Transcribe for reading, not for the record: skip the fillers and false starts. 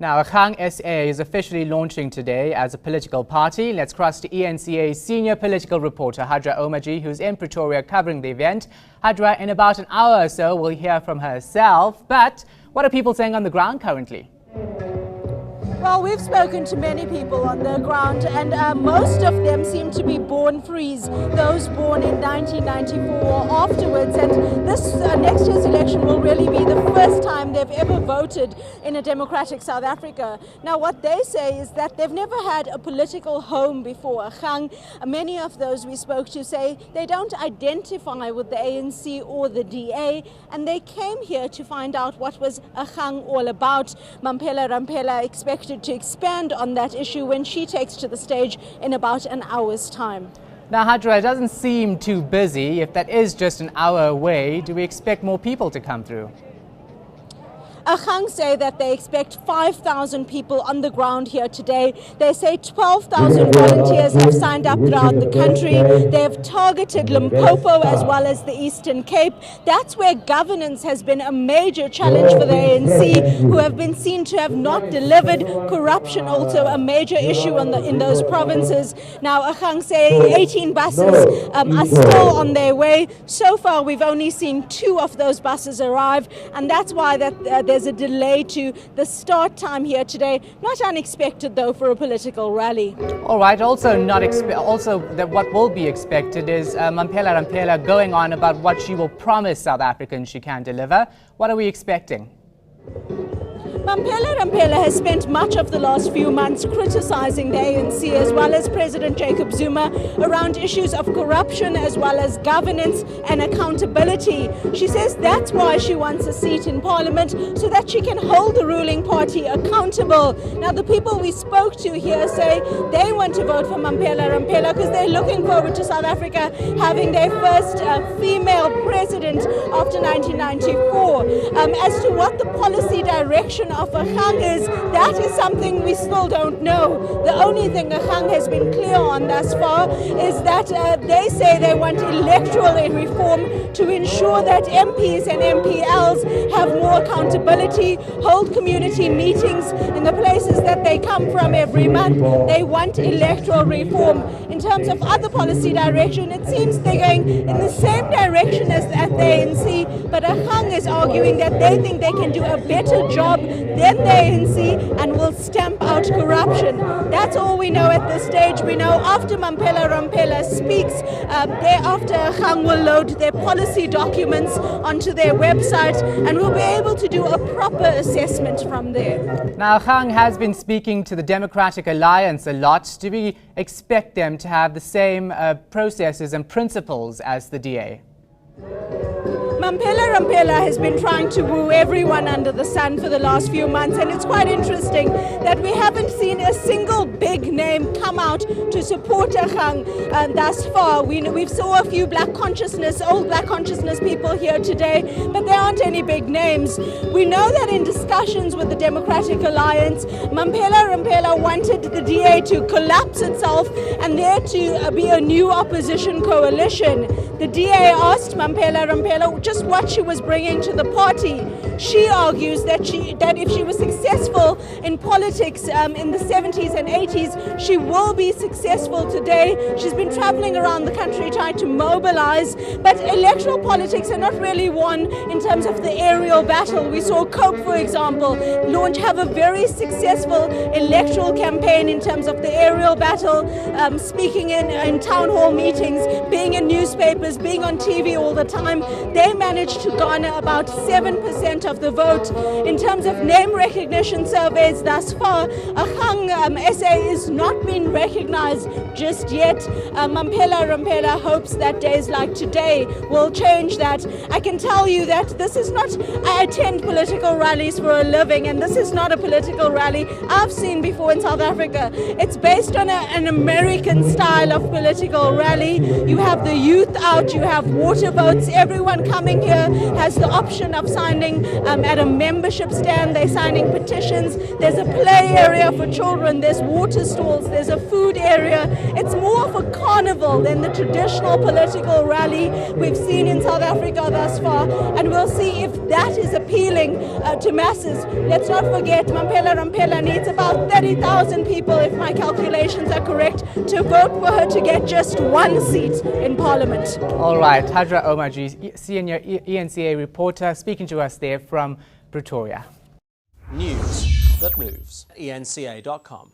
Now, Agang SA is officially launching today as a political party. Let's cross to eNCA's senior political reporter, Hajra Omarjee, who's in Pretoria covering the event. Hajra, in about an hour or so, we'll hear from herself. But what are people saying on the ground currently? Well, we've spoken to many people on the ground, and most of them seem to be born frees, those born in 1994 or afterwards. And this next year's election will really be the first time they've ever voted in a democratic South Africa. Now, what they say is that they've never had a political home before. Agang, many of those we spoke to say they don't identify with the ANC or the DA, and they came here to find out what was Agang all about. Mamphela Ramphele expected to expand on that issue when she takes to the stage in about an hour's time. Now, Hajra, it doesn't seem too busy. If that is just an hour away, do we expect more people to come through? Agang say that they expect 5,000 people on the ground here today. They say 12,000 volunteers have signed up throughout the country. They have targeted Limpopo as well as the Eastern Cape. That's where governance has been a major challenge for the ANC, who have been seen to have not delivered. Corruption also a major issue in those provinces. Now, Agang say 18 buses are still on their way. So far, we've only seen 2 of those buses arrive, and that's why there's a delay to the start time here today. Not unexpected, though, for a political rally. All right. Also, what will be expected is Mamphela Ramphele going on about what she will promise South Africans she can deliver. What are we expecting? Mamphela Ramphele has spent much of the last few months criticizing the ANC as well as President Jacob Zuma around issues of corruption as well as governance and accountability. She says that's why she wants a seat in Parliament, so that she can hold the ruling party accountable. Now, the people we spoke to here say they want to vote for Mamphela Ramphele because they're looking forward to South Africa having their first female president after 1994. As to what the policy direction of Agang is, that is something we still don't know. The only thing Agang has been clear on thus far is that they say they want electoral reform to ensure that MPs and MPLs have more accountability, hold community meetings in the places that they come from every month. They want electoral reform. In terms of other policy direction, it seems they're going in the same direction as the ANC, but Agang is arguing that they think they can do a better job than the ANC and will stamp out corruption. That's all we know at this stage. We know after Mamphela Ramphele speaks, thereafter Agang will load their policy documents onto their website, and we'll be able to do a proper assessment from there. Now, Agang has been speaking to the Democratic Alliance a lot. Do we expect them to have the same processes and principles as the DA? Mamphela Ramphele has been trying to woo everyone under the sun for the last few months, and it's quite interesting that we haven't seen a single big name come out to support Agang thus far. We've saw a few old black consciousness people here today, but there aren't any big names. We know that in discussions with the Democratic Alliance, Mamphela Ramphele wanted the DA to collapse itself and there to be a new opposition coalition. The DA asked Mamphela Ramphele just what she was bringing to the party. She argues that if she was successful in politics in the 70s and 80s, she will be successful today. She's been traveling around the country trying to mobilize, but electoral politics are not really won in terms of the aerial battle. We saw Cope, for example, have a very successful electoral campaign in terms of the aerial battle, speaking in town hall meetings, being in newspapers, being on TV all the time. They managed to garner about 7% of the vote. In terms of name recognition surveys thus far, Agang SA is not being recognized just yet. Mamphela Ramphele hopes that days like today will change that. I can tell you that this is not, I attend political rallies for a living, and this is not a political rally I've seen before in South Africa. It's based on an American style of political rally. You have the youth out out. You have water boats. Everyone coming here has the option of signing at a membership stand. They're signing petitions. There's a play area for children. There's water stalls. There's a food area. It's more of a carnival than the traditional political rally we've seen in South Africa thus far. And we'll see if that is appealing to masses. Let's not forget, Mamphela Ramphele needs about 30,000 people, if my calculations are correct, to vote for her to get just one seat in Parliament. All right, Hajra Omarjee, senior eNCA reporter, speaking to us there from Pretoria. News that moves. eNCA.com.